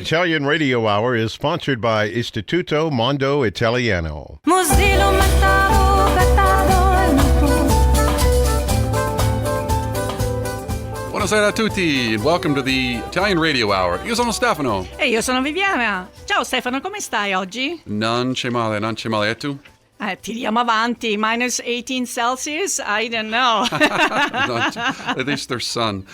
Italian Radio Hour is sponsored by Istituto Mondo Italiano. Mozilo matado, catado, Buonasera a tutti and welcome to the Italian Radio Hour. Io sono Stefano. E io sono Viviana. Ciao Stefano, come stai oggi? Non c'è male, non c'è male. E tu? Tiriamo avanti. Minus 18 Celsius? I don't know. At least there's sun.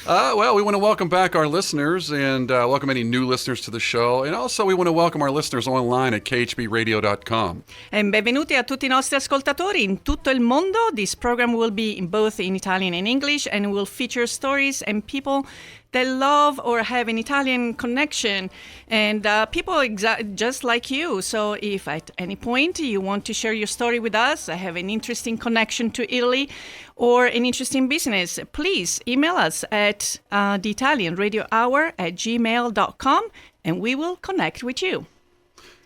Well, we want to welcome back our listeners and welcome any new listeners to the show. And also we want to welcome our listeners online at khbradio.com. E benvenuti a tutti i nostri ascoltatori in tutto il mondo. This program will be in both in Italian and English and will feature stories and people that love or have an Italian connection, and people just like you. So if at any point you want to share your story with us, have an interesting connection to Italy or an interesting business, please email us at theitalianradiohour@gmail.com and we will connect with you.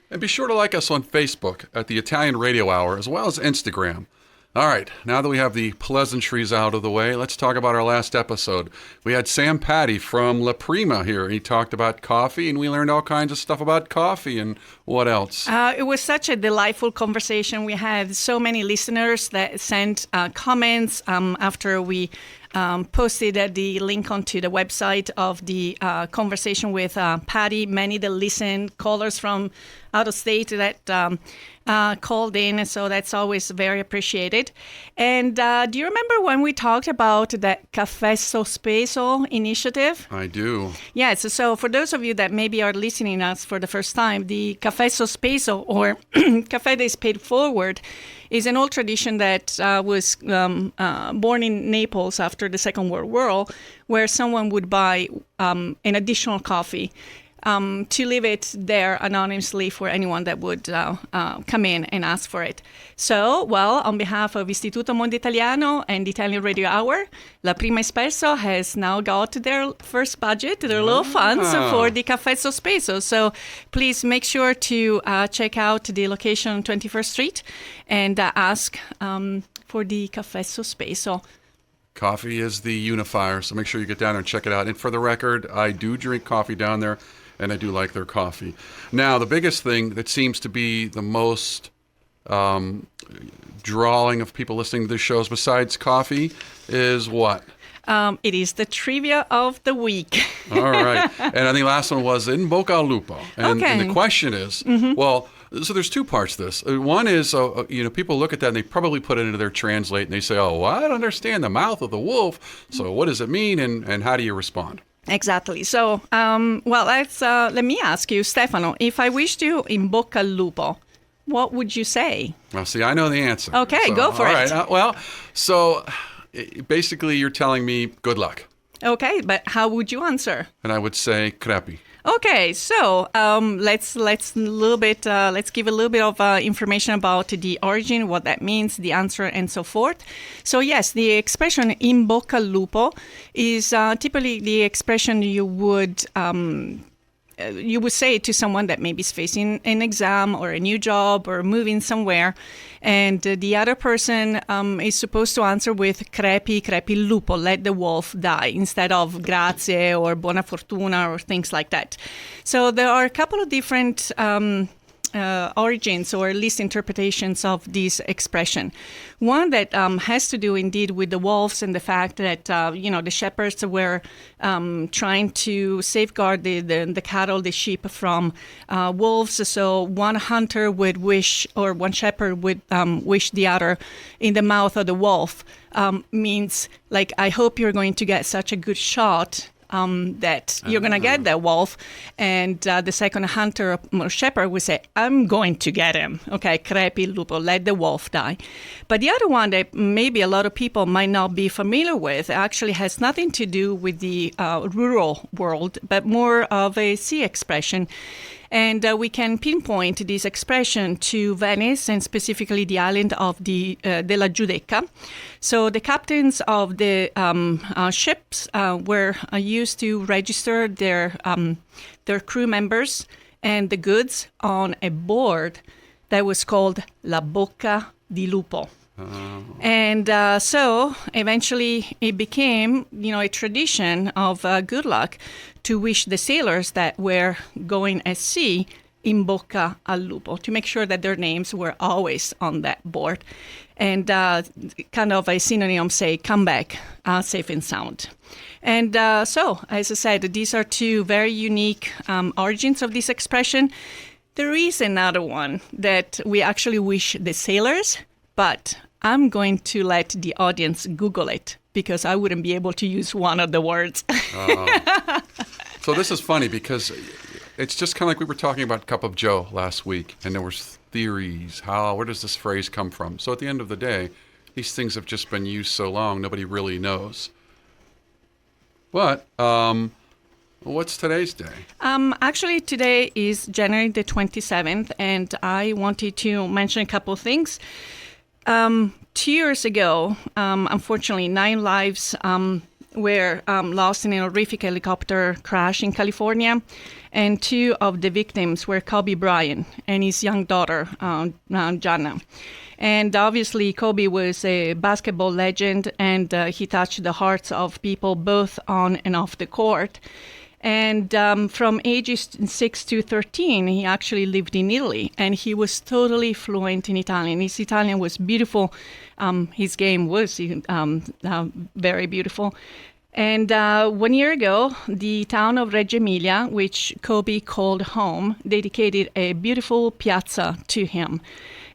And be sure to like us on Facebook at the Italian Radio Hour as well as Instagram. All right, now that we have the pleasantries out of the way, let's talk about our last episode. We had Sam Patty from La Prima here. He talked about coffee, and we learned all kinds of stuff about coffee and what else. It was such a delightful conversation. We had so many listeners that sent comments after we posted the link onto the website of the conversation with Patty. Many that listened, callers from out of state that called in, so that's always very appreciated. And do you remember when we talked about that Caffè Sospeso initiative? I do. Yes, so for those of you that maybe are listening to us for the first time, the Caffè Sospeso, or Caffè that is paid forward, is an old tradition that was born in Naples after the Second World War, where someone would buy an additional coffee to leave it there anonymously for anyone that would come in and ask for it. So, well, on behalf of Istituto Mondo Italiano and the Italian Radio Hour, La Prima Espresso has now got their first budget, their little funds for the Caffè Sospeso. So please make sure to check out the location on 21st Street and ask for the Caffè Sospeso. Coffee is the unifier, so make sure you get down there and check it out. And for the record, I do drink coffee down there, and I do like their coffee. Now, the biggest thing that seems to be the most drawing of people listening to the shows besides coffee is what? It is the trivia of the week. All right. And I think the last one was In Bocca al Lupo. And the question is, well, so there's two parts to this. One is, people look at that and they probably put it into their translate and they say, well, I don't understand the mouth of the wolf. So what does it mean and how do you respond? Exactly. So, let me ask you, Stefano, if I wished you in bocca al lupo, what would you say? Well, see, I know the answer. Okay, go for it. All right. Basically, you're telling me good luck. Okay, but how would you answer? And I would say crepi. Okay, so let's give a little bit of information about the origin, what that means, the answer, and so forth. So yes, the expression "in bocca al lupo" is typically the expression you would say to someone that maybe is facing an exam or a new job or moving somewhere, and the other person is supposed to answer with crepi, crepi il lupo, let the wolf die, instead of grazie or buona fortuna or things like that. So there are a couple of different origins or at least interpretations of this expression. One that has to do indeed with the wolves and the fact that the shepherds were trying to safeguard the cattle, the sheep from wolves. So one hunter would wish, or one shepherd would wish the other in the mouth of the wolf. Means like, I hope you're going to get such a good shot that you're going to get that wolf. And the second hunter or shepherd would say, I'm going to get him. Okay, crepi il lupo, let the wolf die. But the other one that maybe a lot of people might not be familiar with actually has nothing to do with the rural world, but more of a sea expression. And we can pinpoint this expression to Venice and specifically the island of della Giudecca. So the captains of the ships were used to register their crew members and the goods on a board that was called La Bocca di Lupo. And so eventually it became, a tradition of good luck to wish the sailors that were going at sea in bocca al lupo, to make sure that their names were always on that board. And kind of a synonym, say, come back safe and sound. And so, as I said, these are two very unique origins of this expression. There is another one that we actually wish the sailors, but I'm going to let the audience Google it because I wouldn't be able to use one of the words. So this is funny because it's just kind of like we were talking about Cup of Joe last week, and there was theories. Where does this phrase come from? So at the end of the day, these things have just been used so long, nobody really knows. But what's today's day? Actually, today is January the 27th, and I wanted to mention a couple of things. 2 years ago, unfortunately, 9 lives were lost in a horrific helicopter crash in California, and 2 of the victims were Kobe Bryant and his young daughter, Jana. And obviously, Kobe was a basketball legend, and he touched the hearts of people both on and off the court. And from ages 6 to 13, he actually lived in Italy, and he was totally fluent in Italian. His Italian was beautiful. His game was very beautiful. And 1 year ago, the town of Reggio Emilia, which Kobe called home, dedicated a beautiful piazza to him.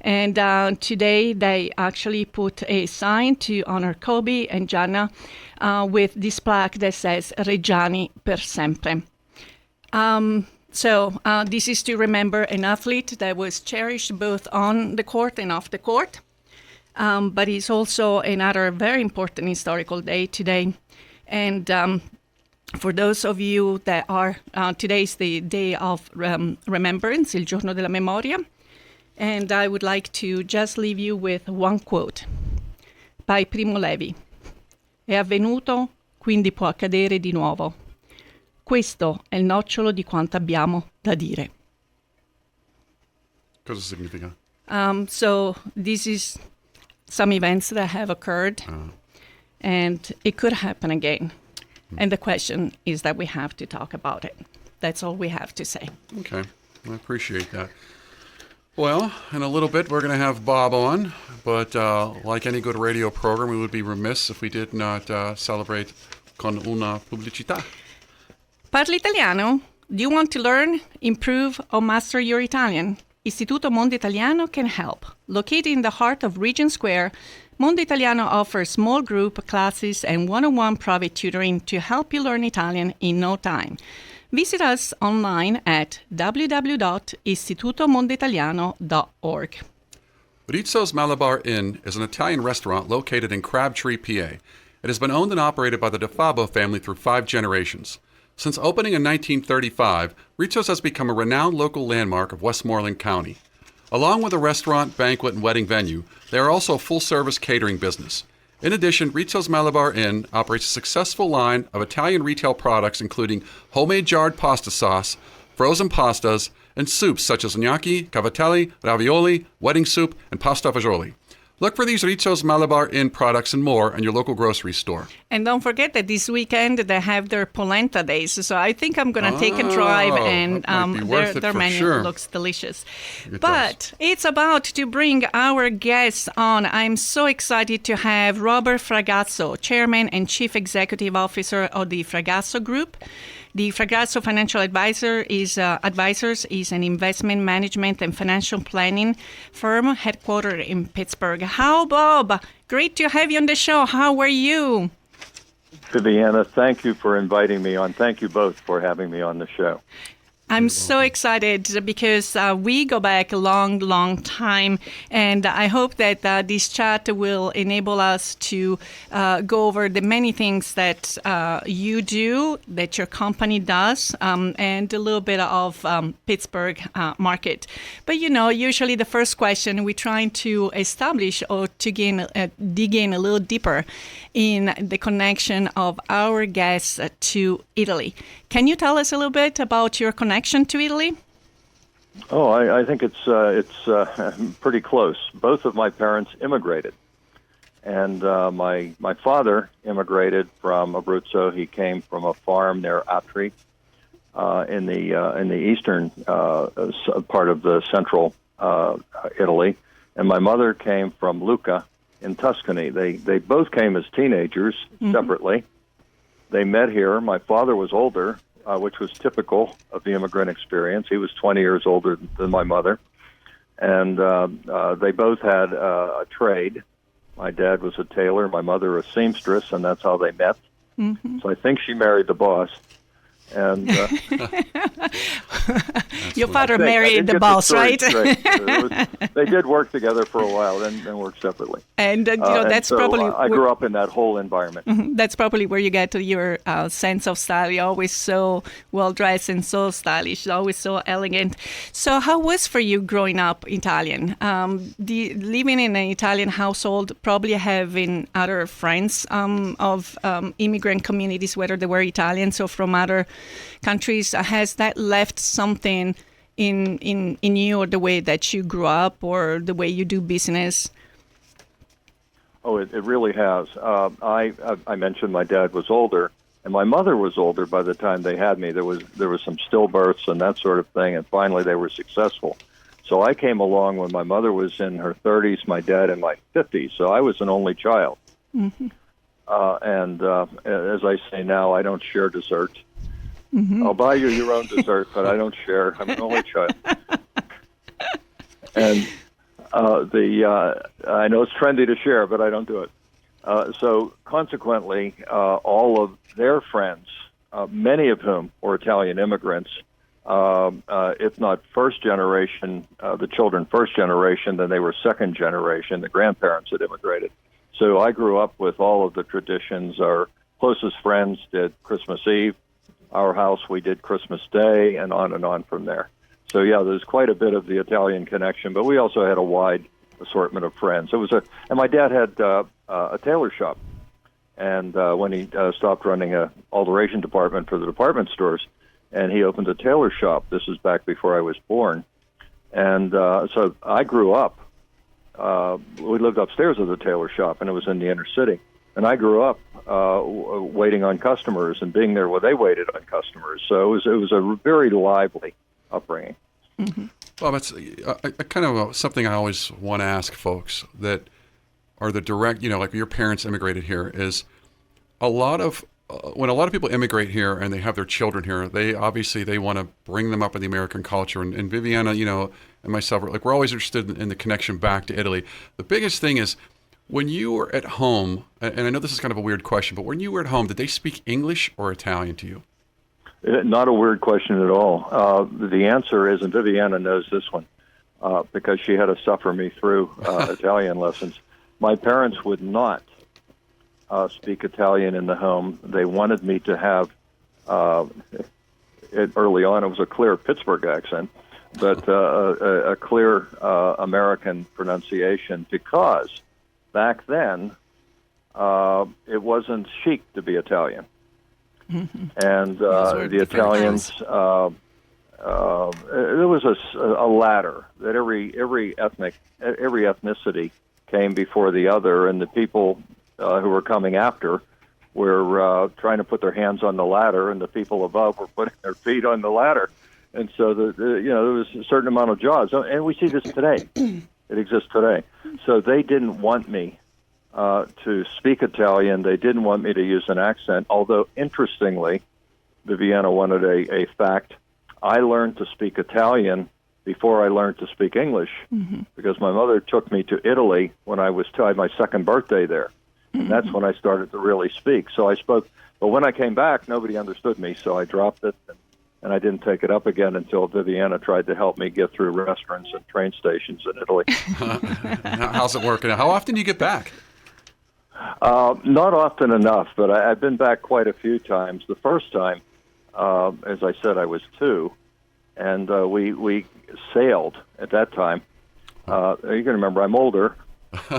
And today they actually put a sign to honor Kobe and Gianna with this plaque that says Reggiani per sempre. So this is to remember an athlete that was cherished both on the court and off the court. But it's also another very important historical day today. And for those of you that are, today's the day of remembrance, il giorno della memoria. And I would like to just leave you with one quote by Primo Levi. È avvenuto, quindi può accadere di nuovo. Questo è il nocciolo di quanto abbiamo da dire. Cosa significa? So this is some events that have occurred, and it could happen again. And the question is that we have to talk about it. That's all we have to say. Okay, I appreciate that. Well, in a little bit, we're going to have Bob on, but like any good radio program, we would be remiss if we did not celebrate con una pubblicità. Parli italiano? Do you want to learn, improve, or master your Italian? Istituto Mondo Italiano can help. Located in the heart of Regent Square, Mondo Italiano offers small group classes and one-on-one private tutoring to help you learn Italian in no time. Visit us online at www.istitutomondoitaliano.org. Rizzo's Malabar Inn is an Italian restaurant located in Crabtree, PA. It has been owned and operated by the DeFabo family through 5 generations. Since opening in 1935, Rizzo's has become a renowned local landmark of Westmoreland County. Along with a restaurant, banquet, and wedding venue, they are also a full-service catering business. In addition, Rizzo's Malabar Inn operates a successful line of Italian retail products including homemade jarred pasta sauce, frozen pastas, and soups such as gnocchi, cavatelli, ravioli, wedding soup, and pasta fagioli. Look for these Rizzo's Malabar Inn products and more in your local grocery store. And don't forget that this weekend they have their polenta days. So I think I'm going to take a drive, and their menu looks delicious. But it's about to bring our guests on. I'm so excited to have Robert Fragasso, Chairman and Chief Executive Officer of the Fragasso Group. The Fragasso Financial Advisors is an investment management and financial planning firm headquartered in Pittsburgh. How, Bob? Great to have you on the show. How are you? Viviana, thank you for inviting me on. Thank you both for having me on the show. I'm so excited because we go back a long, long time, and I hope that this chat will enable us to go over the many things that you do, that your company does, and a little bit of Pittsburgh market. But usually the first question we're trying to establish or to dig in a little deeper in the connection of our guests to Italy. Can you tell us a little bit about your connection to Italy? Oh, I think it's pretty close. Both of my parents immigrated And my father immigrated from Abruzzo. He came from a farm near Atri in the eastern part of the central Italy. And my mother came from Lucca in Tuscany. They both came as teenagers separately. They met here. My father was older, which was typical of the immigrant experience. He was 20 years older than my mother. And they both had a trade. My dad was a tailor, my mother a seamstress, and that's how they met. So I think she married the boss. And your father married the boss, right? They did work together for a while, then worked separately. And that's so probably I grew up in that whole environment. That's probably where you get to your sense of style. You're always so well dressed and so stylish, always so elegant. So, how was for you growing up Italian? Living in an Italian household, probably having other friends of immigrant communities, whether they were Italians or from other countries, has that left something in you, or the way that you grew up, or the way you do business? Oh, it really has. I mentioned my dad was older, and my mother was older by the time they had me. There was some stillbirths and that sort of thing, and finally they were successful. So I came along when my mother was in her 30s, my dad in my 50s. So I was an only child. And as I say now, I don't share dessert. I'll buy you your own dessert, but I don't share. I'm an only child. And I know it's trendy to share, but I don't do it. So consequently, all of their friends, many of whom were Italian immigrants, if not first generation, the children first generation, then they were second generation. The grandparents had immigrated. So I grew up with all of the traditions. Our closest friends did Christmas Eve. Our house, we did Christmas Day, and on from there. So yeah, there's quite a bit of the Italian connection, but we also had a wide assortment of friends. And my dad had a tailor shop, and when he stopped running a alteration department for the department stores, and he opened a tailor shop. This is back before I was born, and so I grew up. We lived upstairs of the tailor shop, and it was in the inner city. And I grew up waiting on customers and being there where they waited on customers. So it was a very lively upbringing. Well, that's kind of something I always want to ask folks that are the direct, like your parents immigrated here, is a lot of, when a lot of people immigrate here and they have their children here, they want to bring them up in the American culture. And Viviana, and myself, we're always interested in the connection back to Italy. The biggest thing is, when you were at home, and I know this is kind of a weird question, but when you were at home, did they speak English or Italian to you? Not a weird question at all. The answer is, and Viviana knows this one, because she had to suffer me through Italian lessons. My parents would not speak Italian in the home. They wanted me to have, early on, it was a clear Pittsburgh accent, but a clear American pronunciation, because back then, it wasn't chic to be Italian. And the Italians, there was a ladder that every ethnicity came before the other, and the people who were coming after were trying to put their hands on the ladder, and the people above were putting their feet on the ladder. And so there was a certain amount of jobs, and we see this today. It exists today. So they didn't want me to speak Italian. They didn't want me to use an accent, although, interestingly, Viviana wanted a fact. I learned to speak Italian before I learned to speak English, because my mother took me to Italy when I was had my second birthday there, and that's when I started to really speak. So I spoke, but when I came back, nobody understood me, so I dropped it, and I didn't take it up again until Viviana tried to help me get through restaurants and train stations in Italy. How's it working? How often do you get back? Not often enough, but I've been back quite a few times. The first time, as I said, I was 2, and we sailed at that time. You can remember I'm older,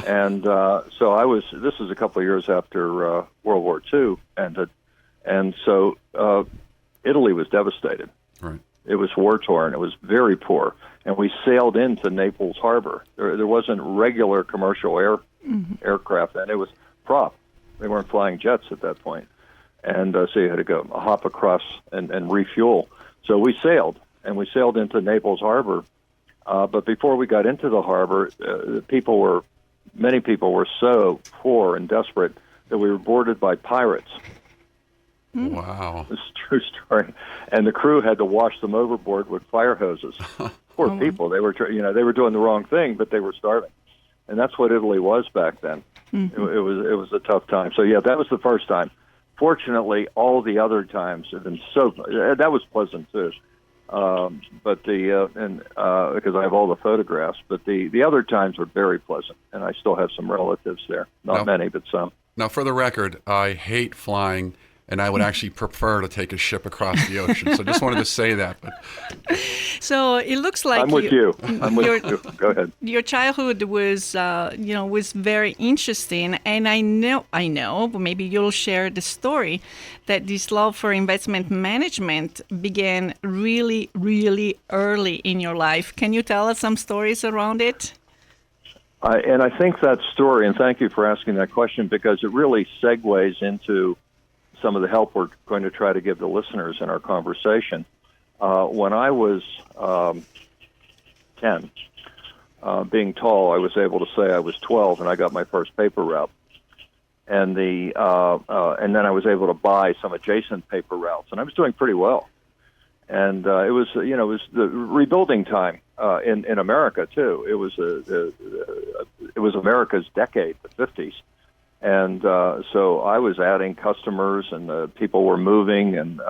and so I was. This was a couple of years after World War II, and so Italy was devastated. Right. It was war-torn. It was very poor, and we sailed into Naples Harbor. There wasn't regular commercial aircraft, and it was prop. They weren't flying jets at that point. And so you had to go hop across and refuel. So we sailed into Naples Harbor. But before we got into the harbor, many people were so poor and desperate that we were boarded by pirates. Wow. It's a true story. And the crew had to wash them overboard with fire hoses. Poor people. They were, they were doing the wrong thing, but they were starving. And that's what Italy was back then. It was a tough time. So yeah, that was the first time. Fortunately, all the other times have been that was pleasant too. But because I have all the photographs, but the other times were very pleasant, and I still have some relatives there. Not many, but some. Now, for the record, I hate flying, and I would actually prefer to take a ship across the ocean. So just wanted to say that. But. So it looks like I'm with you. Go ahead. Your childhood was, was very interesting, and I know, but maybe you'll share the story that this love for investment management began really, really early in your life. Can you tell us some stories around it? And I think that story, and thank you for asking that question, because it really segues into some of the help we're going to try to give the listeners in our conversation. When I was 10, being tall, I was able to say I was 12, and I got my first paper route. And then I was able to buy some adjacent paper routes, and I was doing pretty well. And it was the rebuilding time in America too. It was America's decade, the 50s. And so I was adding customers, and people were moving, and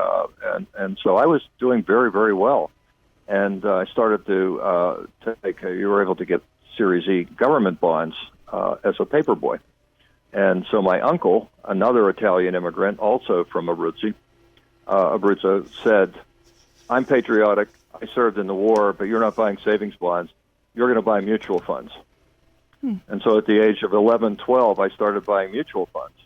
so I was doing very, very well. And I started to you were able to get Series E government bonds as a paper boy. And so my uncle, another Italian immigrant, also from Abruzzo, said, "I'm patriotic. I served in the war, but you're not buying savings bonds. You're going to buy mutual funds." And so at the age of 11, 12, I started buying mutual funds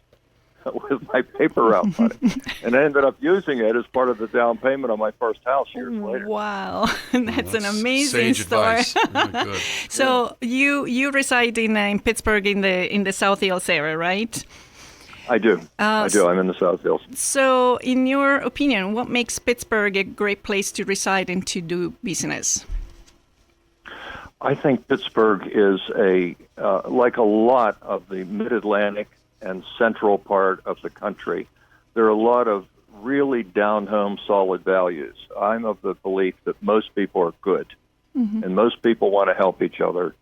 with my paper route money. And I ended up using it as part of the down payment on my first house years later. Wow. That's an amazing sage story. Advice. Really good. So you reside in Pittsburgh in the South Hills area, right? I do. I'm in the South Hills. So in your opinion, what makes Pittsburgh a great place to reside and to do business? I think Pittsburgh is like a lot of the Mid-Atlantic and central part of the country. There are a lot of really down-home, solid values. I'm of the belief that most people are good, and most people want to help each other.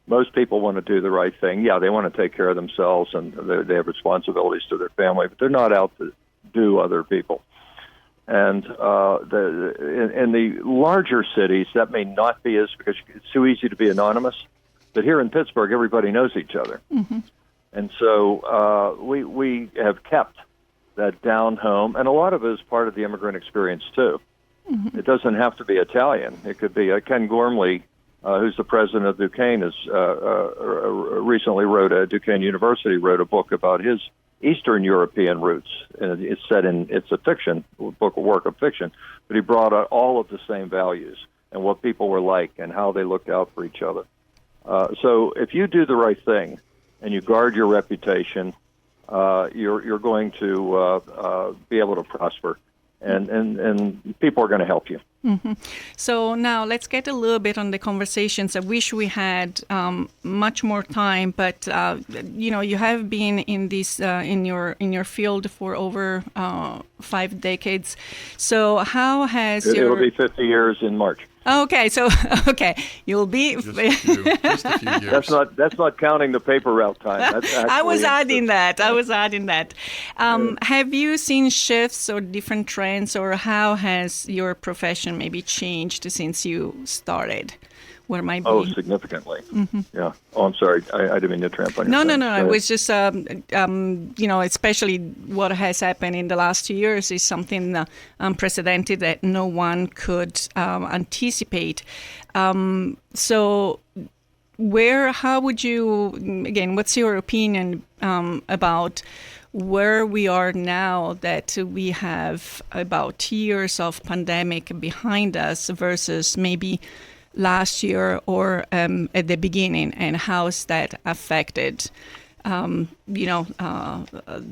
Most people want to do the right thing. Yeah, they want to take care of themselves, and they have responsibilities to their family, but they're not out to do other people. And in the larger cities, that may not be because it's too easy to be anonymous. But here in Pittsburgh, everybody knows each other. And so we have kept that down home. And a lot of it is part of the immigrant experience, too. It doesn't have to be Italian. It could be Ken Gormley, who's the president of Duquesne, recently Duquesne University wrote a book about his Eastern European roots, and it's a fiction work of fiction, but he brought out all of the same values and what people were like and how they looked out for each other. So if you do the right thing and you guard your reputation, you're going to be able to prosper, and people are going to help you. So now let's get a little bit on the conversations. I wish we had much more time, but you have been in this in your field for over 5 decades. So how has It'll be 50 years in March. Okay, so you'll be Just a few years. That's not counting the paper route time. That's I was actually adding that. Have you seen shifts or different trends, or how has your profession maybe changed since you started? What might be? Oh, significantly. Yeah. Oh, I'm sorry. I didn't mean to tramp on your No. It was just, especially what has happened in the last 2 years is something unprecedented that no one could anticipate. So how would you, again, what's your opinion about where we are now that we have about 2 years of pandemic behind us versus maybe last year or at the beginning, and how's that affected the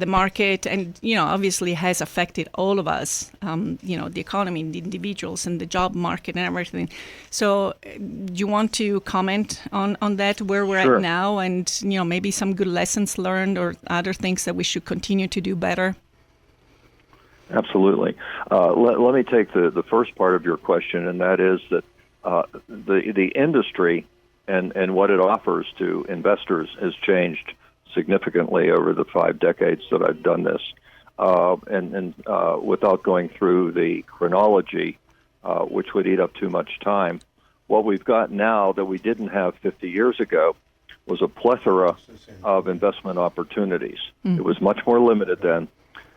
market, and obviously has affected all of us, the economy, the individuals, and the job market and everything. So do you want to comment on that, where we're Sure. at now, and maybe some good lessons learned or other things that we should continue to do better? Absolutely. Let me take the first part of your question, and that is that the industry and what it offers to investors has changed significantly over the 5 decades that I've done this. And without going through the chronology, which would eat up too much time, what we've got now that we didn't have 50 years ago was a plethora of investment opportunities. It was much more limited then,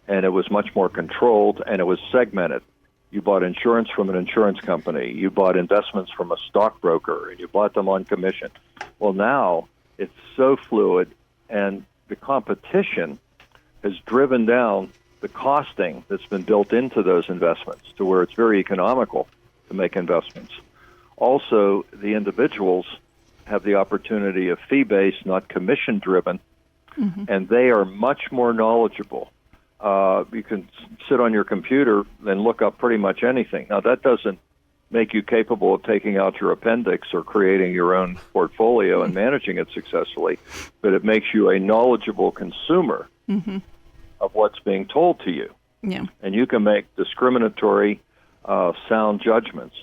and it was much more controlled, and it was segmented. You bought insurance from an insurance company. You bought investments from a stockbroker, and you bought them on commission. Well, now it's so fluid, and the competition has driven down the costing that's been built into those investments to where it's very economical to make investments. Also, the individuals have the opportunity of fee-based, not commission-driven, and they are much more knowledgeable. You can sit on your computer and look up pretty much anything. Now, that doesn't make you capable of taking out your appendix or creating your own portfolio and managing it successfully, but it makes you a knowledgeable consumer of what's being told to you. Yeah. And you can make discriminatory, sound judgments.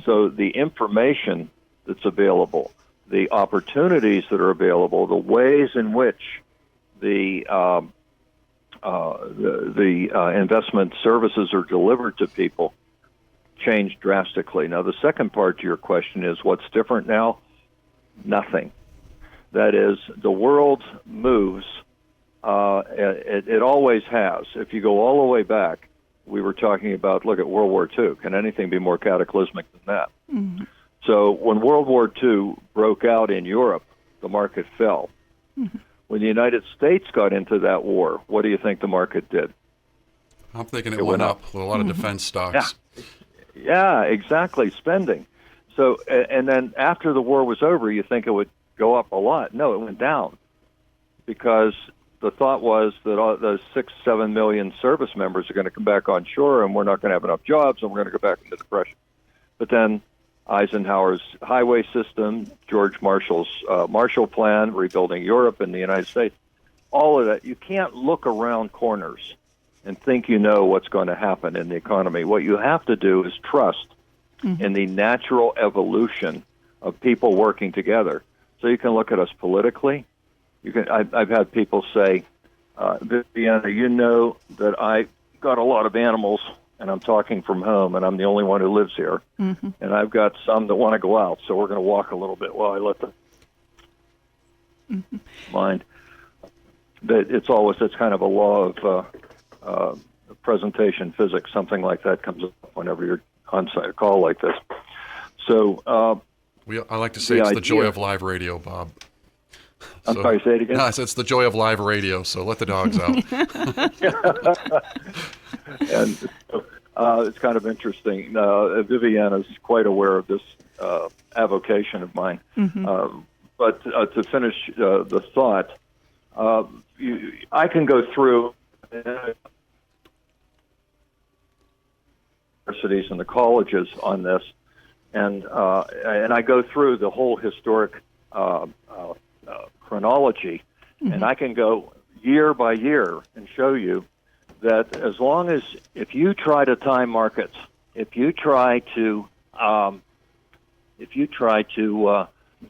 So the information that's available, the opportunities that are available, the ways in which the investment services are delivered to people changed drastically. Now, the second part to your question is what's different now? Nothing. That is, the world moves. It always has. If you go all the way back, we were talking about, look at World War II. Can anything be more cataclysmic than that? So when World War II broke out in Europe, the market fell. When the United States got into that war, what do you think the market did? I'm thinking it went up with a lot of defense stocks. Yeah, exactly, spending. So, and then after the war was over, you think it would go up a lot. No, it went down because the thought was that all those 6-7 million service members are going to come back on shore, and we're not going to have enough jobs, and we're going to go back into depression. But then Eisenhower's highway system, George Marshall's Marshall Plan, rebuilding Europe and the United States, all of that. You can't look around corners and think you know what's going to happen in the economy. What you have to do is trust in the natural evolution of people working together. So you can look at us politically. I've had people say, Viviana, you know that I got a lot of animals, and I'm talking from home, and I'm the only one who lives here. And I've got some that want to go out, so we're going to walk a little bit while I let them mind. That it's kind of a law of presentation physics, something like that comes up whenever you're on a call like this. So I like to say it's the joy of live radio, Bob. I'm sorry, say it again? No, it's the joy of live radio, so let the dogs out. And it's kind of interesting. Viviana is quite aware of this avocation of mine. But to finish the thought, I can go through universities and the colleges on this, and I go through the whole historic chronology, and I can go year by year and show you that as long as if you try to time markets, if you try to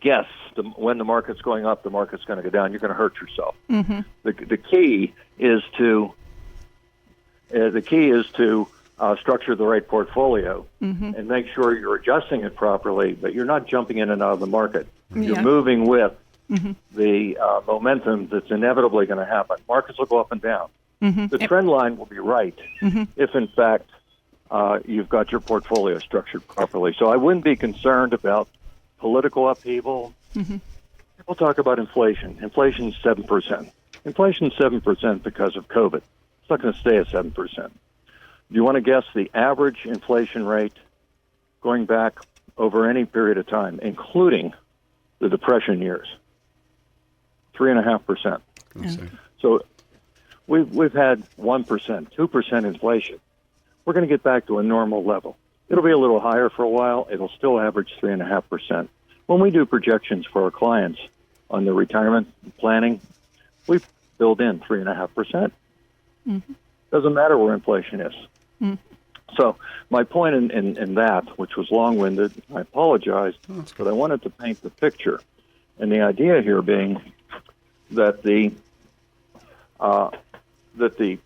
guess when the market's going up, the market's going to go down, you're going to hurt yourself. The key is to structure the right portfolio and make sure you're adjusting it properly, but you're not jumping in and out of the market. You're moving with the momentum that's inevitably going to happen. Markets will go up and down. The trend line will be right if, in fact, you've got your portfolio structured properly. So I wouldn't be concerned about political upheaval. People talk about inflation. Inflation's 7%. Inflation's 7% because of COVID. It's not going to stay at 7%. Do you want to guess the average inflation rate going back over any period of time, including the Depression years. 3.5%. So we've had 1%, 2% inflation. We're going to get back to a normal level. It'll be a little higher for a while. It'll still average 3.5%. When we do projections for our clients on the retirement planning, we build in 3.5%. Mm-hmm. Doesn't matter where inflation is. Mm-hmm. So my point in that, which was long-winded, I apologize, but I wanted to paint the picture. And the idea here being that the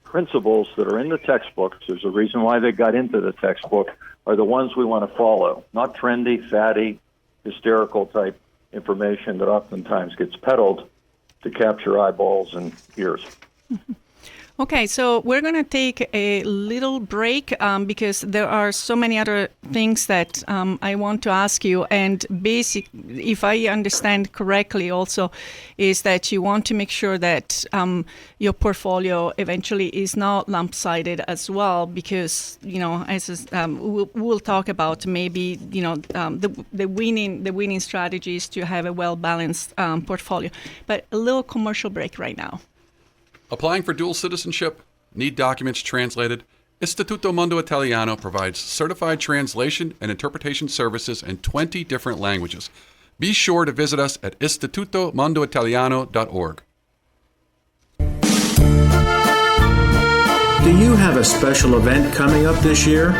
principles that are in the textbooks, there's a reason why they got into the textbook, are the ones we want to follow, not trendy, fatty, hysterical type information that oftentimes gets peddled to capture eyeballs and ears. Okay, so we're going to take a little break because there are so many other things that I want to ask you. And if I understand correctly also, is that you want to make sure that your portfolio eventually is not lump-sided as well, because, as we'll talk about maybe, the winning strategies to have a well-balanced portfolio. But a little commercial break right now. Applying for dual citizenship? Need documents translated? Istituto Mondo Italiano provides certified translation and interpretation services in 20 different languages. Be sure to visit us at istitutomondoitaliano.org. Do you have a special event coming up this year?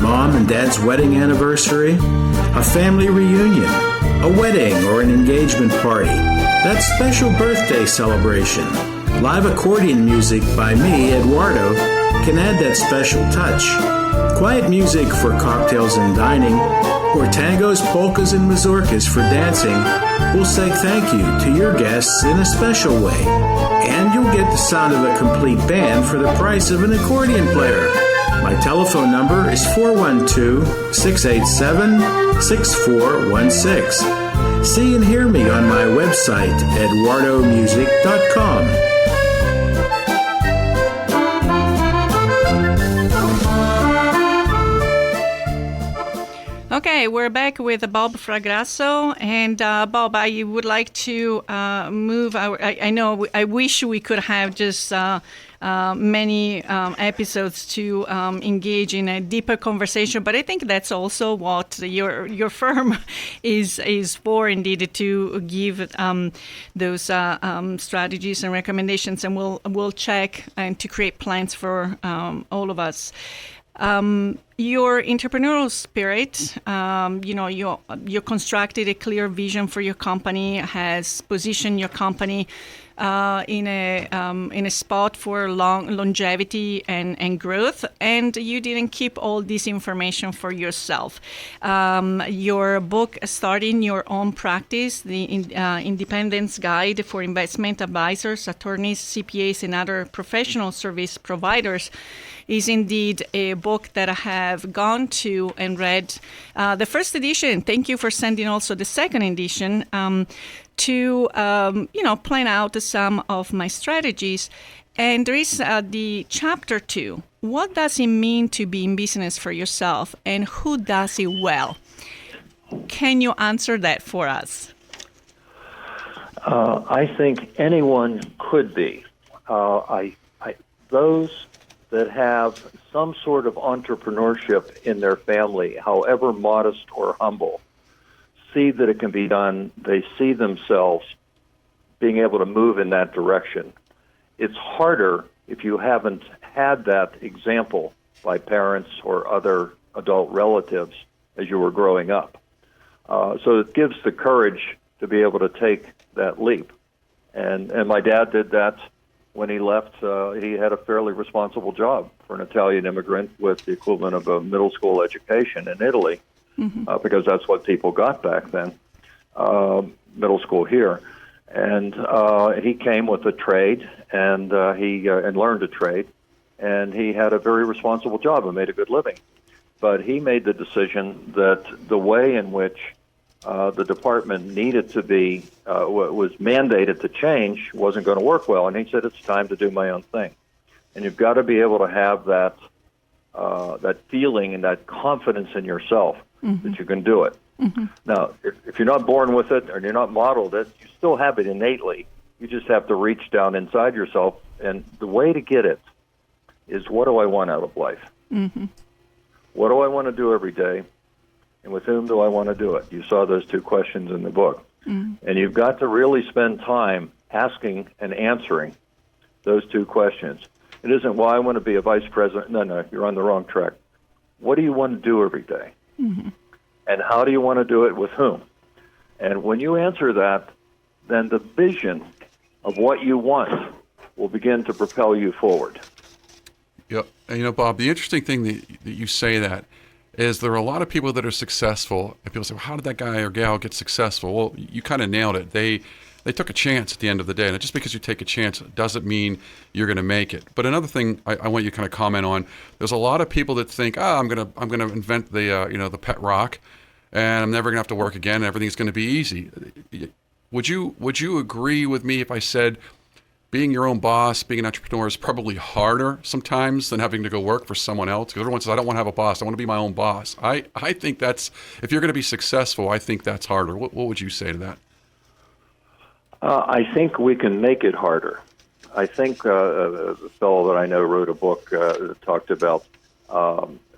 Mom and Dad's wedding anniversary? A family reunion? A wedding or an engagement party? That special birthday celebration? Live accordion music by me, Eduardo, can add that special touch. Quiet music for cocktails and dining, or tangos, polkas, and mazurkas for dancing will say thank you to your guests in a special way. And you'll get the sound of a complete band for the price of an accordion player. My telephone number is 412-687-6416. See and hear me on my website, eduardomusic.com. Okay, we're back with Bob Fragasso, and Bob, I would like to move our. I wish we could have just many episodes to engage in a deeper conversation, but I think that's also what your firm is for, indeed, to give those strategies and recommendations, and we'll check and to create plans for all of us. Your entrepreneurial spirit, you constructed a clear vision for your company, has positioned your company in a spot for longevity and growth, and you didn't keep all this information for yourself. Your book, Starting Your Own Practice, the Independence Guide for Investment Advisors, Attorneys, CPAs, and other professional service providers, is indeed a book that I have gone to and read the first edition. Thank you for sending also the second edition to plan out some of my strategies. And there is the chapter 2. What does it mean to be in business for yourself, and who does it well? Can you answer that for us? I think anyone could be. Those that have some sort of entrepreneurship in their family, however modest or humble, see that it can be done. They see themselves being able to move in that direction. It's harder if you haven't had that example by parents or other adult relatives as you were growing up. So it gives the courage to be able to take that leap. And my dad did that. When he left, he had a fairly responsible job for an Italian immigrant with the equivalent of a middle school education in Italy, because that's what people got back then, middle school here. And he came with a trade, and he learned a trade, and he had a very responsible job and made a good living. But he made the decision that the way in which the department needed to be, was mandated to change, wasn't going to work well. And he said, it's time to do my own thing. And you've got to be able to have that that feeling and that confidence in yourself that you can do it. Now, if you're not born with it or you're not modeled it, you still have it innately. You just have to reach down inside yourself. And the way to get it is, what do I want out of life? What do I want to do every day? And with whom do I want to do it? You saw those two questions in the book. And you've got to really spend time asking and answering those two questions. It isn't, well, I want to be a vice president. No, you're on the wrong track. What do you want to do every day? And how do you want to do it with whom? And when you answer that, then the vision of what you want will begin to propel you forward. Yep. And, Bob, the interesting thing that you say that is there are a lot of people that are successful, and people say, well, how did that guy or gal get successful? Well, you kind of nailed it. They took a chance at the end of the day. And just because you take a chance doesn't mean you're going to make it. But another thing I want you to kind of comment on, there's a lot of people that think, I'm going to invent the pet rock, and I'm never going to have to work again, and everything's going to be easy. Would you agree with me if I said being your own boss, being an entrepreneur is probably harder sometimes than having to go work for someone else? Because everyone says, I don't want to have a boss. I want to be my own boss. I think that's, if you're going to be successful, I think that's harder. What would you say to that? I think we can make it harder. I think a fellow that I know wrote a book that talked about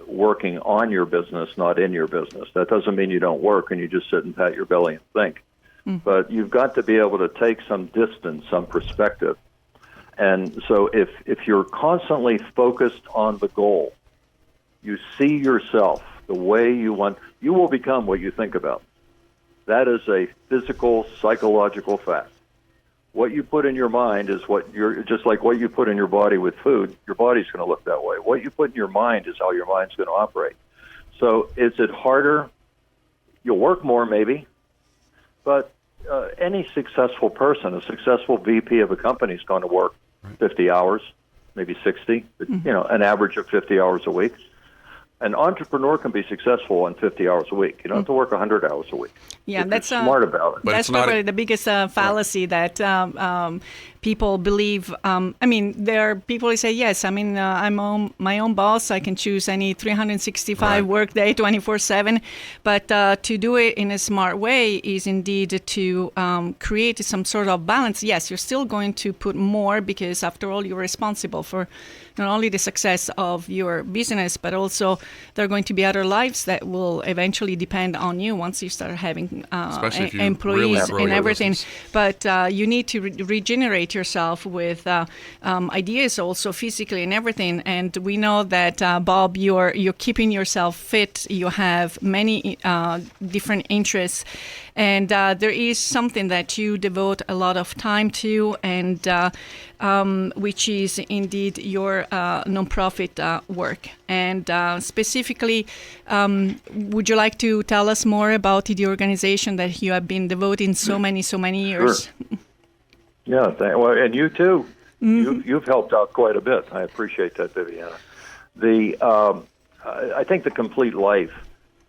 working on your business, not in your business. That doesn't mean you don't work and you just sit and pat your belly and think. But you've got to be able to take some distance, some perspective. And so if you're constantly focused on the goal, you see yourself the way you want, you will become what you think about. That is a physical, psychological fact. What you put in your mind is just like what you put in your body with food, your body's going to look that way. What you put in your mind is how your mind's going to operate. So is it harder? You'll work more maybe, but any successful person, a successful VP of a company is going to work 50 hours, maybe 60, an average of 50 hours a week. An entrepreneur can be successful on 50 hours a week. You don't have to work 100 hours a week. Yeah, that's smart about it. But that's probably the biggest fallacy that people believe. There are people who say, yes, I'm my own boss. I can choose any 365 work day, 24/7. But to do it in a smart way is indeed to create some sort of balance. Yes, you're still going to put more because, after all, you're responsible for not only the success of your business, but also there are going to be other lives that will eventually depend on you once you start having employees really and everything. business. But you need to regenerate yourself with ideas also physically and everything. And we know that, Bob, you're keeping yourself fit. You have many different interests. And there is something that you devote a lot of time to, and which is indeed your nonprofit work. And specifically, would you like to tell us more about the organization that you have been devoting so many years? Sure. Yeah, well, and you too. You've helped out quite a bit. I appreciate that, Viviana. I think the complete life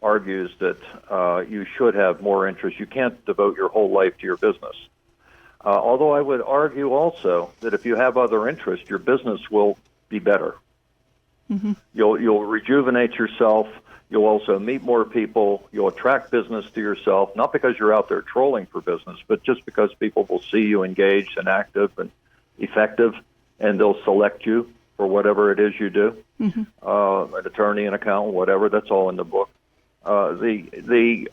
argues that you should have more interest. You can't devote your whole life to your business. Although I would argue also that if you have other interests, your business will be better. You'll rejuvenate yourself. You'll also meet more people. You'll attract business to yourself, not because you're out there trolling for business, but just because people will see you engaged and active and effective, and they'll select you for whatever it is you do. An attorney, an accountant, whatever. That's all in the book. The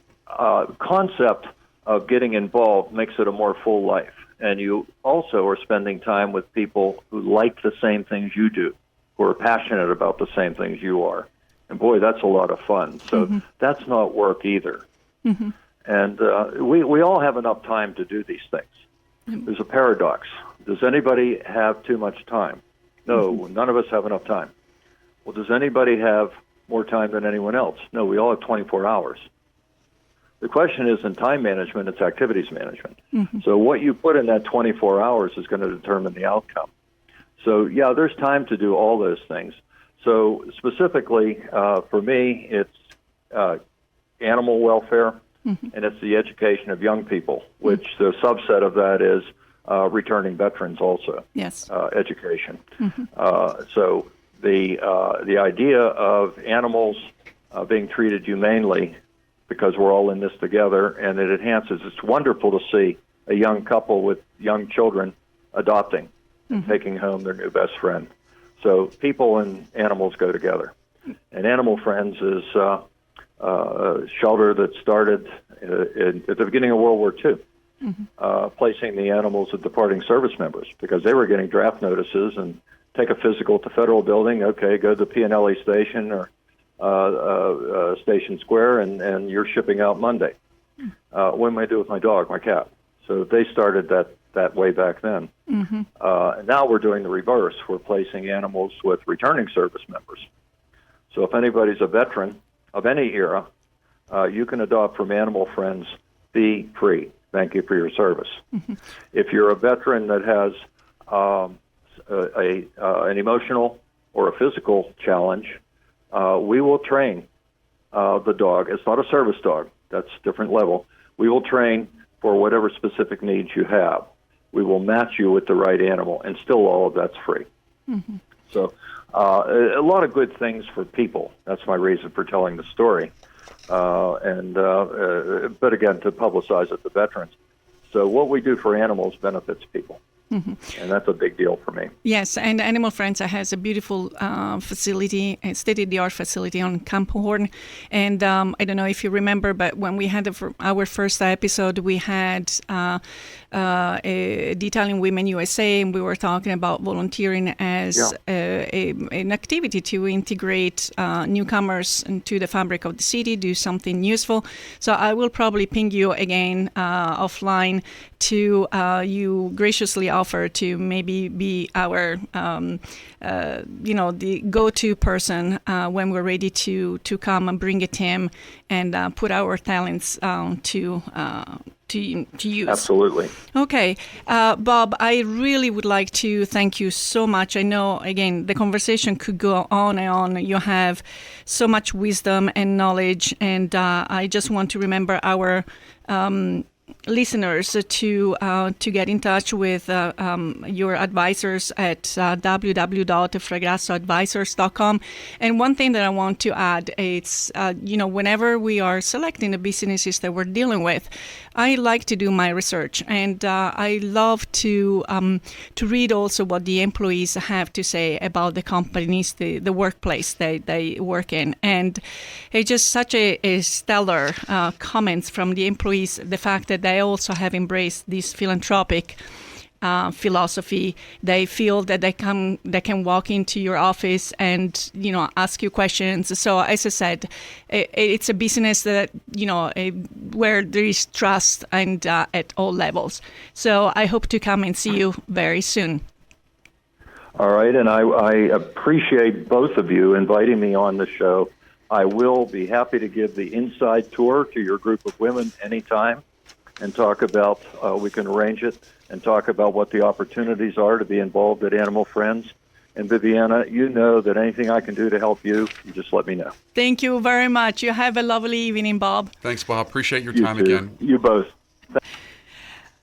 concept of getting involved makes it a more full life. And you also are spending time with people who like the same things you do, who are passionate about the same things you are. And boy, that's a lot of fun. So that's not work either. And we all have enough time to do these things. There's a paradox. Does anybody have too much time? No, none of us have enough time. Well, does anybody have more time than anyone else? No, we all have 24 hours. The question isn't time management, it's activities management. So what you put in that 24 hours is going to determine the outcome. So, yeah, there's time to do all those things. So specifically, for me, it's animal welfare, and it's the education of young people, which the subset of that is returning veterans also. Yes. Education. So the idea of animals being treated humanely because we're all in this together, and it enhances. It's wonderful to see a young couple with young children adopting and taking home their new best friend. So people and animals go together. And Animal Friends is a shelter that started at the beginning of World War II, placing the animals of departing service members because they were getting draft notices and take a physical at the federal building. Okay, go to the P&LE station or Station Square, and you're shipping out Monday. What am I do with my dog, my cat? So they started that way back then. And now we're doing the reverse. We're placing animals with returning service members. So if anybody's a veteran of any era, you can adopt from Animal Friends fee-free. Thank you for your service. If you're a veteran that has an emotional or a physical challenge, we will train the dog. It's not a service dog. That's a different level. We will train for whatever specific needs you have. We will match you with the right animal, and still all of that's free. So a lot of good things for people. That's my reason for telling the story. But again, to publicize it to veterans. So what we do for animals benefits people. And that's a big deal for me. Yes, and Animal Friends has a beautiful facility, a state-of-the-art facility on Camp Horn. And I don't know if you remember, but when we had our first episode, we had the Italian Women USA, and we were talking about volunteering as an activity to integrate newcomers into the fabric of the city, do something useful. So I will probably ping you again offline to you graciously offer to maybe be our, the go-to person when we're ready to come and bring a team and put our talents to use. Absolutely. Okay. Bob, I really would like to thank you so much. I know, again, the conversation could go on and on. You have so much wisdom and knowledge, and I just want to remember our listeners to get in touch with your advisors at www.fragassoadvisors.com. And one thing that I want to add is, whenever we are selecting the businesses that we're dealing with, I like to do my research, and I love to read also what the employees have to say about the companies, the workplace they work in. And it's just such a stellar comments from the employees, the fact that they also have embraced this philanthropic philosophy. They feel that they can walk into your office and ask you questions. So as I said, it's a business that where there is trust and at all levels. So I hope to come and see you very soon. All right, and I appreciate both of you inviting me on the show. I will be happy to give the inside tour to your group of women anytime and talk about, we can arrange it, and talk about what the opportunities are to be involved at Animal Friends. And Viviana, you know that anything I can do to help you, you just let me know. Thank you very much. You have a lovely evening, Bob. Thanks, Bob. Appreciate your time again. You both.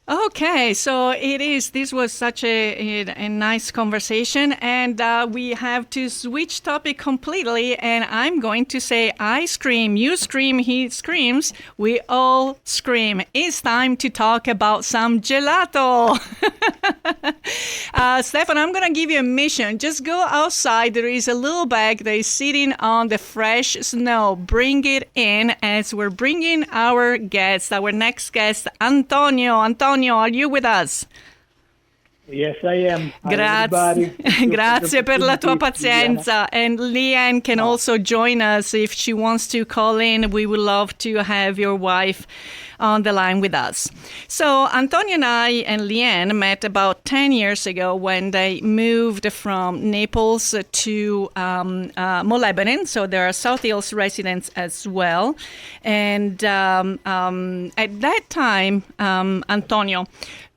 Okay, so this was such a nice conversation, and we have to switch topic completely, and I'm going to say I scream, you scream, he screams, we all scream. It's time to talk about some gelato. Stefan, I'm going to give you a mission. Just go outside. There is a little bag that is sitting on the fresh snow. Bring it in as we're bringing our next guest, Antonio. Antonio, are you with us? Yes, I am. Grazie. Grazie per la tua pazienza. And Leanne can also join us if she wants to call in. We would love to have your wife on the line with us. So Antonio and I and Leanne met about 10 years ago when they moved from Naples to Lebanon. So there are South Hills residents as well. And at that time, Antonio,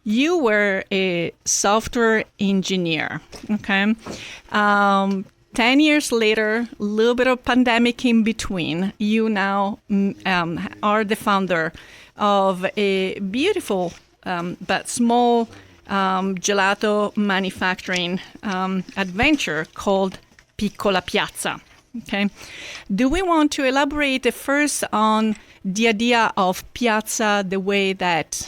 you were a software engineer, okay? 10 years later, a little bit of pandemic in between, you now are the founder of a beautiful but small gelato manufacturing adventure called Piccola Piazza. Okay, do we want to elaborate first on the idea of piazza the way that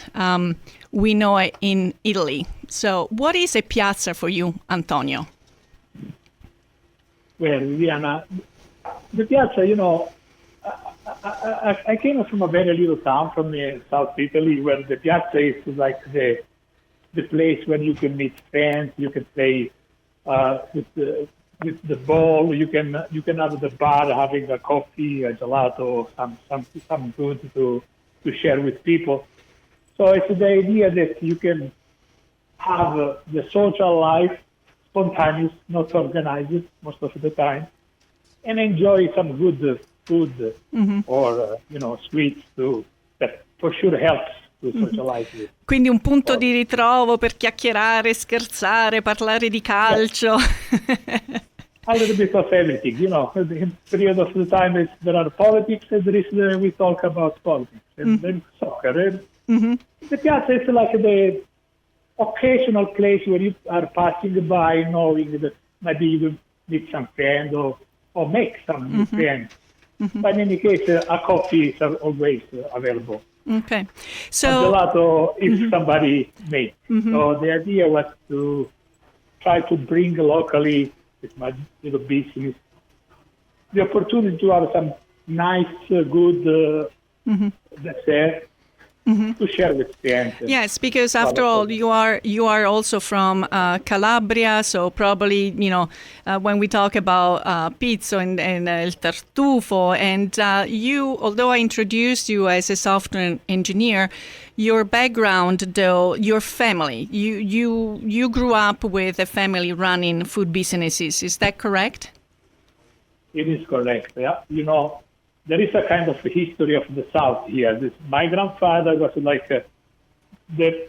we know it in Italy? So, what is a piazza for you, Antonio? Well, Liana, the piazza, I came from a very little town from South Italy where the piazza is like the place where you can meet friends, you can play with the ball, you can have the bar having a coffee, a gelato, some good to share with people. So it's the idea that you can have the social life spontaneous, not organized most of the time, and enjoy some good food or sweets too. That for sure helps to socialize with. Quindi un punto di ritrovo per chiacchierare, scherzare, parlare di calcio. A little bit of everything, in period of the time there are politics, and we talk about politics, and then soccer. The piazza is like the occasional place where you are passing by, knowing that maybe you will meet some friend or make some new friends. But in any case, a coffee is always available. Okay, A so gelato if somebody made. So the idea was to try to bring locally, with my little business, the opportunity to have some nice, good dessert to share with friends. yes, because after all, you are also from Calabria, so probably when we talk about pizza and il tartufo, and you, although I introduced you as a software engineer, your background, though, your family, you grew up with a family running food businesses. Is that correct? It is correct. Yeah, there is a kind of history of the South here. My grandfather was like the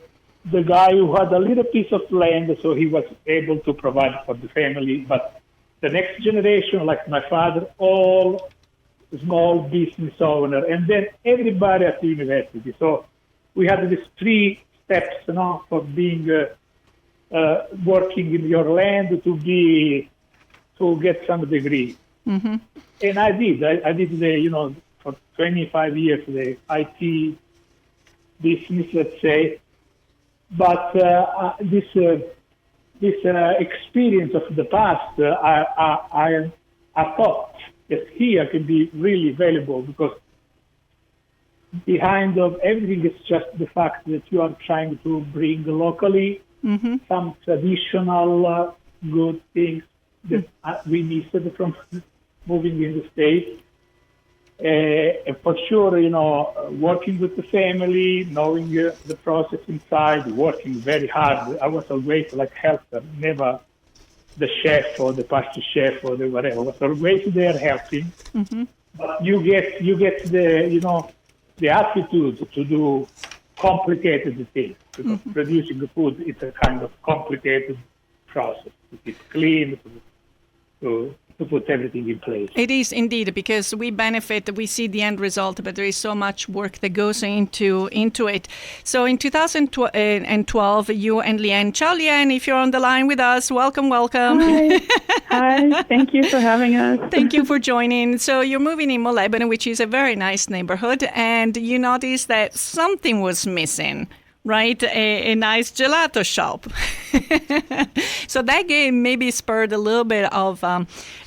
guy who had a little piece of land, so he was able to provide for the family. But the next generation, like my father, all small business owner, and then everybody at the university. So we had these 3 steps, for being working in your land to get some degree. And I did the, for 25 years, the IT business, let's say. But this experience of the past, I thought that here can be really valuable, because behind of everything is just the fact that you are trying to bring locally some traditional good things that we missed from moving in the States. And for sure, working with the family, knowing the process inside, working very hard. I was always like helper, never the chef or the pastry chef or the whatever. I was always there helping. But you get the attitude to do complicated things, because producing the food is a kind of complicated process to keep clean, to put everything in place. It is indeed, because we benefit, we see the end result, but there is so much work that goes into it. So in 2012, you and Liane. Ciao, Liane, if you're on the line with us, welcome. Hi. Hi, thank you for having us. Thank you for joining. So you're moving in Molebene, which is a very nice neighborhood, and you noticed that something was missing. Right, a nice gelato shop. So that game maybe spurred a little bit of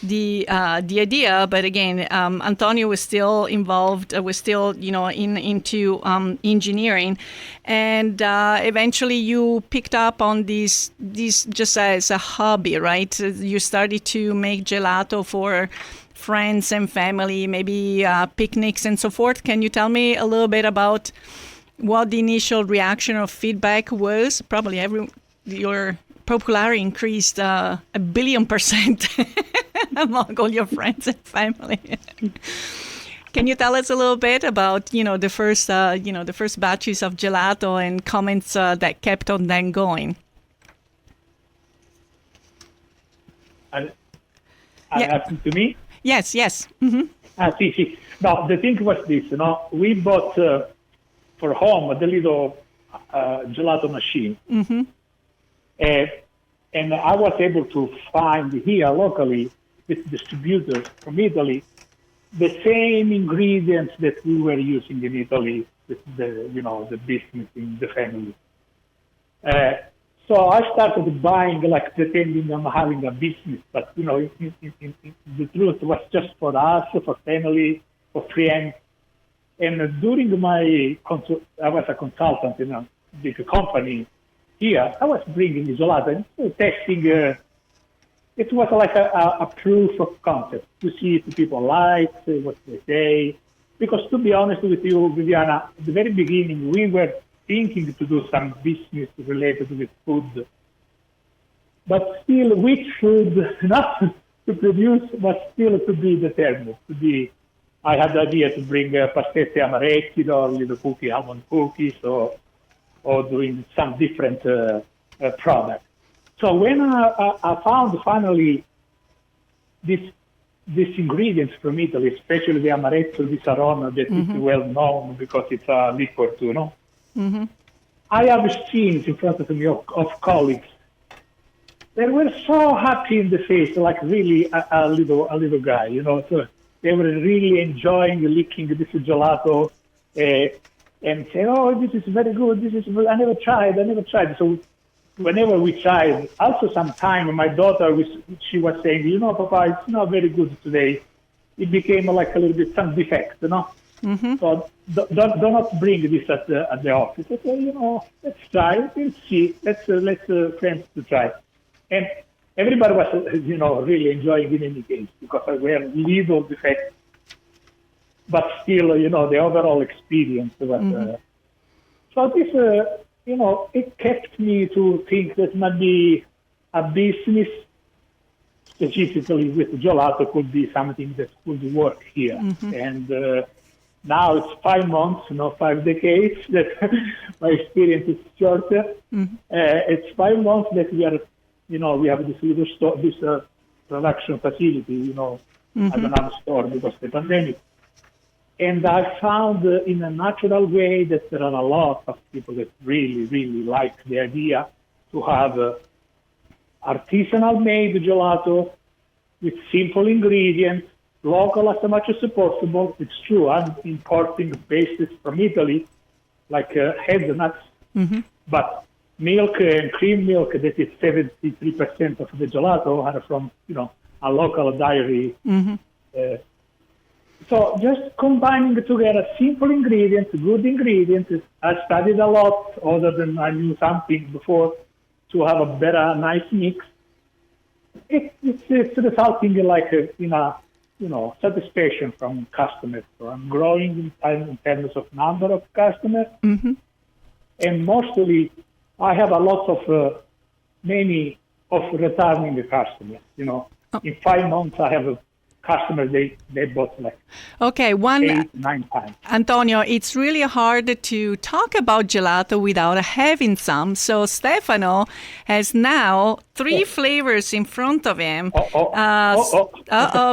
the idea, but again, Antonio was still involved, was still into engineering, and eventually you picked up on these just as a hobby, right? You started to make gelato for friends and family, maybe picnics and so forth. Can you tell me a little bit about what the initial reaction or feedback was? Probably your popularity increased 1 billion% among all your friends and family. Can you tell us a little bit about the first batches of gelato and comments that kept on then going? Asking to me? Yes. See. No, the thing was this. We bought for home the little gelato machine, and I was able to find here locally with distributors from Italy the same ingredients that we were using in Italy with the business in the family. So I started buying, like pretending I'm having a business, but in the truth was just for us, for family, for friends. And during I was a consultant in a big company here. I was bringing Gelato and testing. It was like a proof of concept to see if people like what they say. Because to be honest with you, Viviana, at the very beginning, we were thinking to do some business related with food. But still, which food not to produce, but still to be determined. I had the idea to bring pastette amaretti or little cookie, almond cookies, or doing some different products. So when I found finally these ingredients from Italy, especially the amaretto di Saronno, that is well known because it's a liquor too, no? Mm-hmm. I have scenes in front of me of colleagues. They were so happy in the face, like really a little guy, So they were really enjoying licking this gelato and say, "Oh, this is very good. I never tried." So whenever we tried, also sometime my daughter she was saying, "Papa, it's not very good today." It became like a little bit some defect, Mm-hmm. So do not bring this at the office. I say, let's try it and see. Let's friends to try. And everybody was, really enjoying it in any case because we have little defects. But still, the overall experience was. So this, it kept me to think that maybe a business, specifically with gelato, could be something that could work here. Mm-hmm. And now it's 5 months, 5 decades. That my experience is shorter. Mm-hmm. It's 5 months that we are. We have this little store, this production facility, as another store because of the pandemic. And I found in a natural way that there are a lot of people that really, really like the idea to have artisanal made gelato with simple ingredients, local as much as possible. It's true, I'm importing bases from Italy, like hazelnuts, but milk and cream milk, that is 73% of the gelato, are from, a local dairy. So just combining together simple ingredients, good ingredients. I studied a lot, other than I knew something before, to have a better, nice mix. It's resulting like in a, satisfaction from customers. So I'm growing in terms of number of customers, and mostly I have a lot of many of returning customers. In 5 months I have customers they bought like 8, 9 times. Antonio, it's really hard to talk about gelato without having some. So Stefano has now 3 flavors in front of him.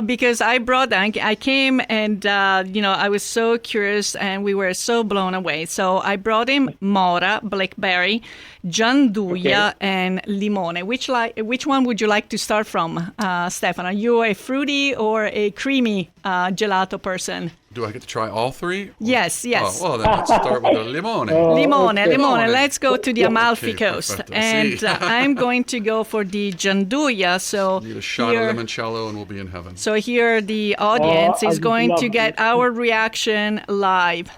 Because I brought I came and I was so curious and we were so blown away. So I brought him mora, blackberry, gianduia, and limone. Which one would you like to start from, Stefano? Are you a fruity or a creamy gelato person? Do I get to try all 3? Yes. Oh, well, then let's start with the limone. Limone. Let's go to the Amalfi Coast. Perfetto. And I'm going to go for the gianduia. So need a shot of limoncello and we'll be in heaven. So here the audience is going to get our reaction live.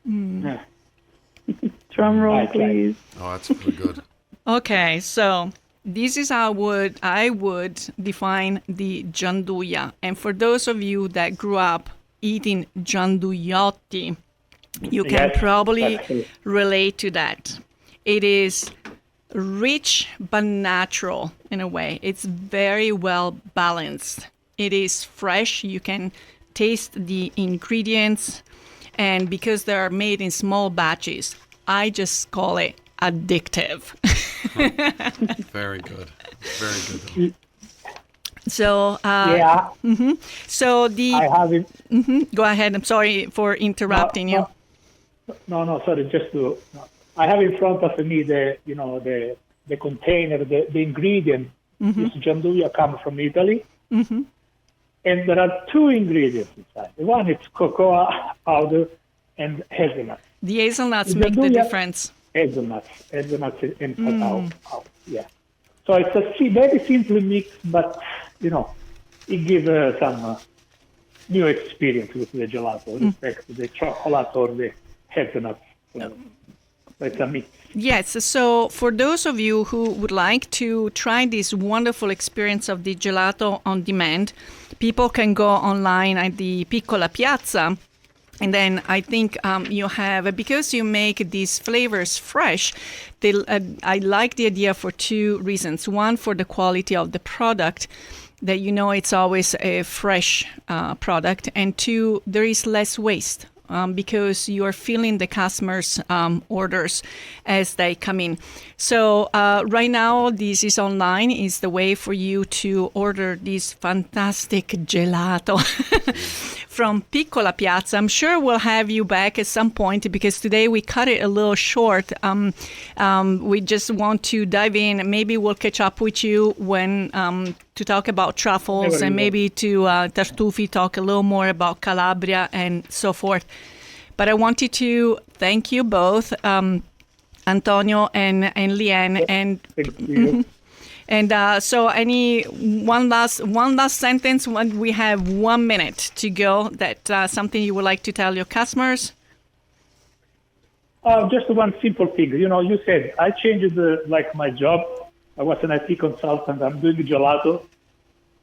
Drum roll, please. Oh, that's pretty good. Okay, so this is how I would define the gianduia. And for those of you that grew up eating gianduiotti, you can probably relate to that. It is rich but natural in a way. It's very well balanced. It is fresh. You can taste the ingredients. And because they're made in small batches, I just call it addictive. Very good. Very good. So, So I have it. Go ahead. I'm sorry for interrupting you. No, sorry. I have in front of me the container, the ingredient. This gianduia comes from Italy, And there are two ingredients inside. One is cocoa powder and hazelnut. The hazelnuts You make do the ya- difference. Hazelnuts and cacao. Yeah. So it's a very simple mix, but it gives some new experience with the gelato, respect to the chocolate or the hazelnuts. So it's a mix. Yes, so for those of you who would like to try this wonderful experience of the gelato on demand, people can go online at the Piccola Piazza. And then I think you have, because you make these flavors fresh, I like the idea for two reasons. One, for the quality of the product, that it's always a fresh product. And two, there is less waste. Because you are filling the customers' orders as they come in. So right now, this is online, is the way for you to order this fantastic gelato from Piccola Piazza. I'm sure we'll have you back at some point, because today we cut it a little short. We just want to dive in. Maybe we'll catch up with you when to talk about truffles, and maybe to Tartufi talk a little more about Calabria and so forth. But I wanted to thank you both, Antonio and Leanne. And Thank you. and so, any one last sentence. When we have 1 minute to go, that something you would like to tell your customers. Just one simple thing. You said I changed my job. I was an IT consultant. I'm doing gelato.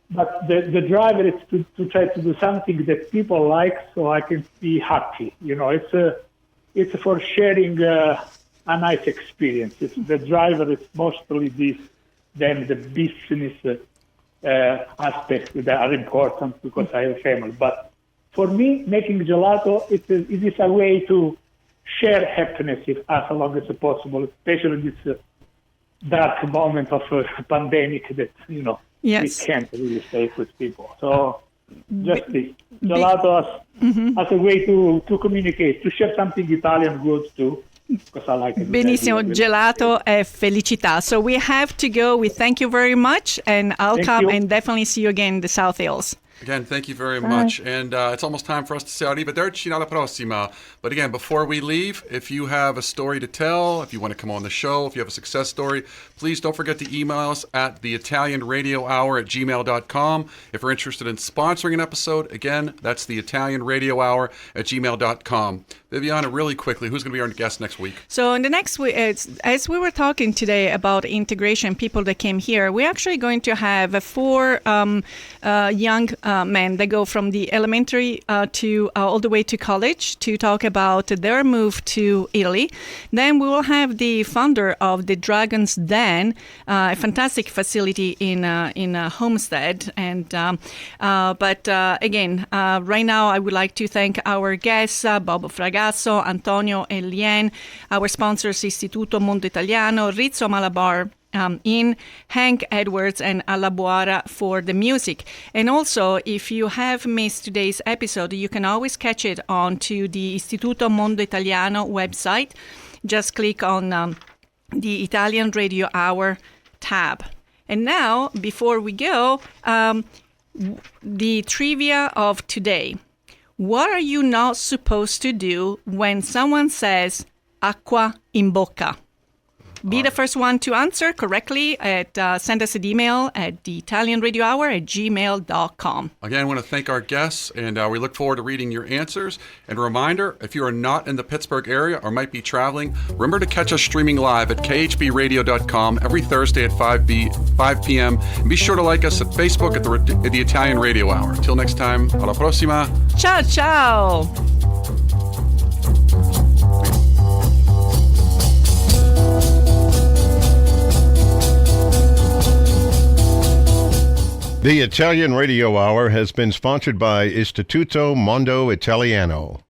But the driver is to try to do something that people like, so I can be happy. It's for sharing a nice experience. The driver is mostly this, then the business aspects that are important, because I have a family. But for me, making gelato, it is a way to share happiness as long as possible, especially this dark moment of a pandemic that, Yes. we can't really stay with people. So just this gelato as a way to communicate, to share something Italian good too, because I like it. Benissimo, gelato e felicità. So we have to go. We thank you very much, and I'll Thank come you. and definitely see you again in the South Hills. Again, thank you very much. And it's almost time for us to say arrivederci alla prossima. But again, before we leave, if you have a story to tell, if you want to come on the show, if you have a success story, please don't forget to email us at theitalianradiohour@gmail.com. If you're interested in sponsoring an episode, again, that's theitalianradiohour@gmail.com. Viviana, really quickly, who's going to be our guest next week? So in the next week, as we were talking today about integration, people that came here, we're actually going to have 4 young men that go from the elementary to all the way to college to talk about their move to Italy. Then we will have the founder of the Dragon's Den, a fantastic facility in Homestead. And but again, right now I would like to thank our guests, Bob Fragasso, Antonio e Leanne, our sponsors, Istituto Mondo Italiano, Rizzo Malabar, in Hank Edwards and Alla Buara for the music. And also, if you have missed today's episode, you can always catch it on to the Istituto Mondo Italiano website. Just click on the Italian Radio Hour tab. And now, before we go, the trivia of today. What are you not supposed to do when someone says acqua in bocca? Be the first one to answer correctly. Send us an email at theitalianradiohour@gmail.com. Again, I want to thank our guests, and we look forward to reading your answers. And a reminder, if you are not in the Pittsburgh area or might be traveling, remember to catch us streaming live at khbradio.com every Thursday at 5 p.m. And be sure to like us at Facebook at the Italian Radio Hour. Till next time, alla prossima. Ciao, ciao. The Italian Radio Hour has been sponsored by Istituto Mondo Italiano.